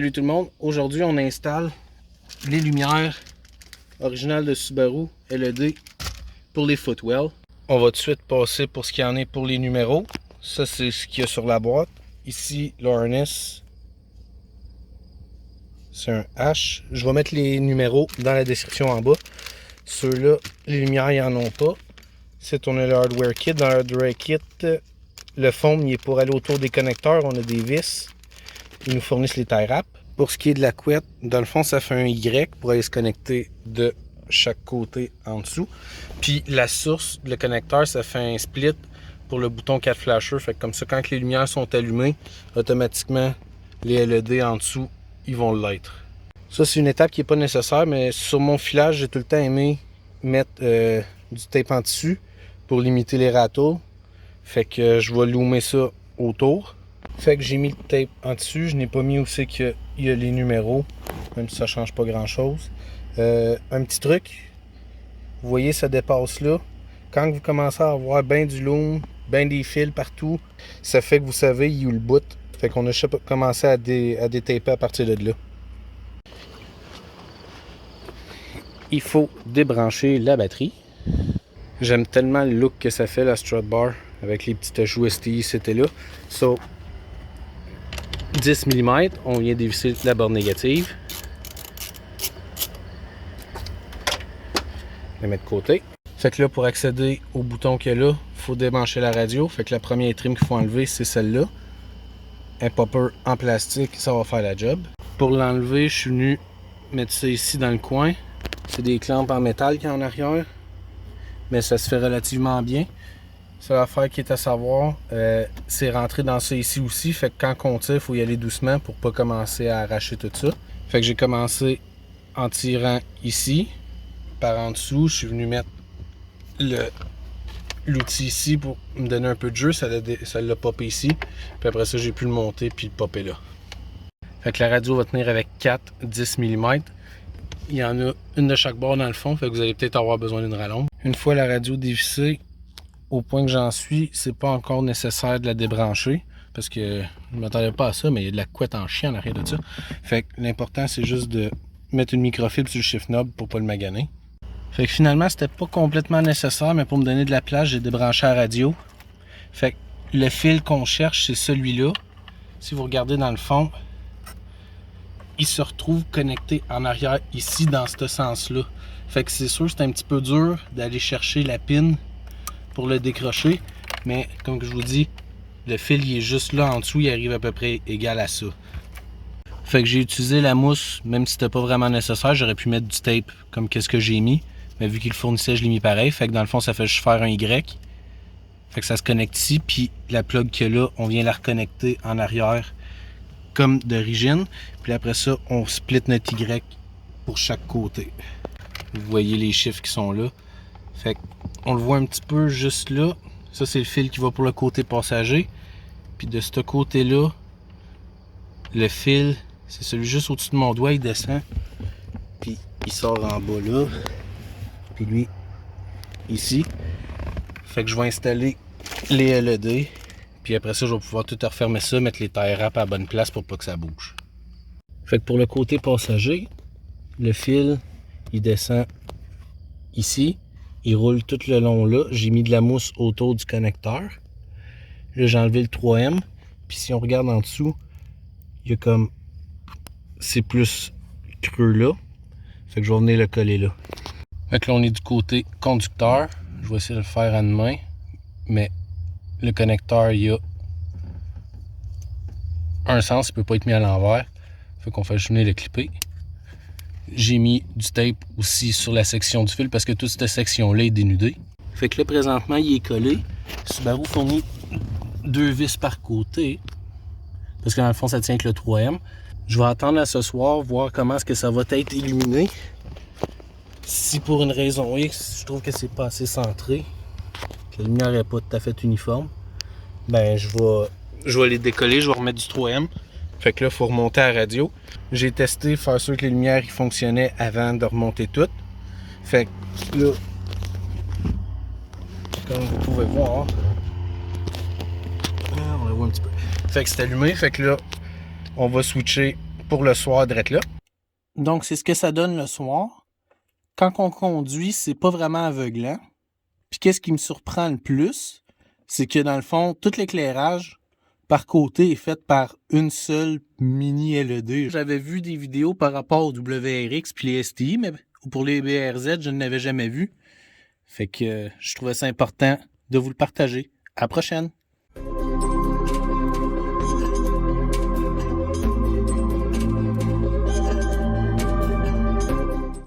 Salut tout le monde, aujourd'hui on installe les lumières originales de Subaru LED pour les footwells. On va tout de suite passer pour ce qu'il y en est pour les numéros. Ça c'est ce qu'il y a sur la boîte. Ici le harness, c'est un H. Je vais mettre les numéros dans la description en bas. Ceux-là, les lumières, ils n'en ont pas. C'est on a le hardware kit. Dans le hardware kit, le foam il est pour aller autour des connecteurs. On a des vis. Ils nous fournissent les tie wraps. Pour ce qui est de la couette, dans le fond, ça fait un Y pour aller se connecter de chaque côté en dessous. Puis la source, le connecteur, ça fait un split pour le bouton 4 flasher. Fait que comme ça, quand les lumières sont allumées, automatiquement, les LED en dessous, ils vont l'être. Ça, c'est une étape qui n'est pas nécessaire, mais sur mon filage, j'ai tout le temps aimé mettre du tape en dessus pour limiter les rattles. Fait que je vais loomer ça autour. Fait que j'ai mis le tape en dessus. Je n'ai pas mis où c'est qu'il y a les numéros, même si ça ne change pas grand-chose. Un petit truc, vous voyez, ça dépasse là. Quand vous commencez à avoir bien du loom, bien des fils partout, ça fait que vous savez il y a le bout. Fait qu'on a commencé à détaper à partir de là. Il faut débrancher la batterie. J'aime tellement le look que ça fait la strut bar avec les petits ajouts STI, c'était là. So, 10 mm, on vient dévisser la borne négative. La mettre de côté. Fait que là, pour accéder au bouton qu'il y a là, il faut débrancher la radio. Fait que la première trim qu'il faut enlever, c'est celle-là. Un popper en plastique, ça va faire la job. Pour l'enlever, je suis venu mettre ça ici dans le coin. C'est des clampes en métal qu'il y a en arrière. Mais ça se fait relativement bien. C'est l'affaire qui est à savoir, c'est rentrer dans ça ici aussi. Fait que quand on tire, il faut y aller doucement pour pas commencer à arracher tout ça. Fait que j'ai commencé en tirant ici. Par en dessous, je suis venu mettre l'outil ici pour me donner un peu de jeu. Ça l'a popé ici. Puis après ça, j'ai pu le monter puis le popper là. Fait que la radio va tenir avec 4 10 mm. Il y en a une de chaque bord dans le fond. Fait que vous allez peut-être avoir besoin d'une rallonge. Une fois la radio dévissée, au point que j'en suis, c'est pas encore nécessaire de la débrancher. Parce que je ne m'attendais pas à ça, mais il y a de la couette en chien en arrière de ça. Fait que l'important, c'est juste de mettre une microfibre sur le shift knob pour pas le maganer. Fait que finalement, c'était pas complètement nécessaire, mais pour me donner de la place, j'ai débranché la radio. Fait que le fil qu'on cherche, c'est celui-là. Si vous regardez dans le fond, il se retrouve connecté en arrière ici, dans ce sens-là. Fait que c'est sûr, c'est un petit peu dur d'aller chercher la pin pour le décrocher. Mais comme je vous dis, le fil il est juste là en dessous, il arrive à peu près égal à ça. Fait que j'ai utilisé la mousse, même si c'était pas vraiment nécessaire, j'aurais pu mettre du tape comme qu'est-ce que j'ai mis. Mais vu qu'il le fournissait, je l'ai mis pareil. Fait que dans le fond, ça fait juste faire un Y. Fait que ça se connecte ici, puis la plug qu'il y a là, on vient la reconnecter en arrière comme d'origine. Puis après ça, on split notre Y pour chaque côté. Vous voyez les chiffres qui sont là. Fait qu'on le voit un petit peu juste là. Ça, c'est le fil qui va pour le côté passager. Puis de ce côté-là, le fil, c'est celui juste au-dessus de mon doigt, il descend. Puis il sort en bas là. Puis lui, ici. Fait que je vais installer les LED. Puis après ça, je vais pouvoir tout refermer ça, mettre les tie wraps à la bonne place pour pas que ça bouge. Fait que pour le côté passager, le fil, il descend ici. Il roule tout le long là. J'ai mis de la mousse autour du connecteur. Là, j'ai enlevé le 3M. Puis si on regarde en dessous, il y a comme... c'est plus creux là. Fait que je vais venir le coller là. Fait que là, on est du côté conducteur. Je vais essayer de le faire à une main. Mais le connecteur, il y a un sens, il ne peut pas être mis à l'envers. Fait qu'on fait juste venir le clipper. J'ai mis du tape aussi sur la section du fil parce que toute cette section-là est dénudée. Fait que là, présentement, il est collé. Subaru fournit 2 vis par côté. Parce que dans le fond, ça tient avec le 3M. Je vais attendre à ce soir, voir comment est-ce que ça va être illuminé. Si pour une raison X, je trouve que c'est pas assez centré, que la lumière n'est pas tout à fait uniforme, ben je vais les décoller, je vais remettre du 3M. Fait que là, il faut remonter à la radio. J'ai testé, faire sûr que les lumières ils fonctionnaient avant de remonter toutes. Fait que là, comme vous pouvez voir, on la voit un petit peu. Fait que c'est allumé, fait que là, on va switcher pour le soir, drette là. Donc, c'est ce que ça donne le soir. Quand on conduit, c'est pas vraiment aveuglant. Puis qu'est-ce qui me surprend le plus, c'est que dans le fond, tout l'éclairage par côté est fait par une seule mini LED. J'avais vu des vidéos par rapport au WRX puis les STI, mais pour les BRZ, je ne l'avais jamais vu. Fait que je trouvais ça important de vous le partager. À la prochaine!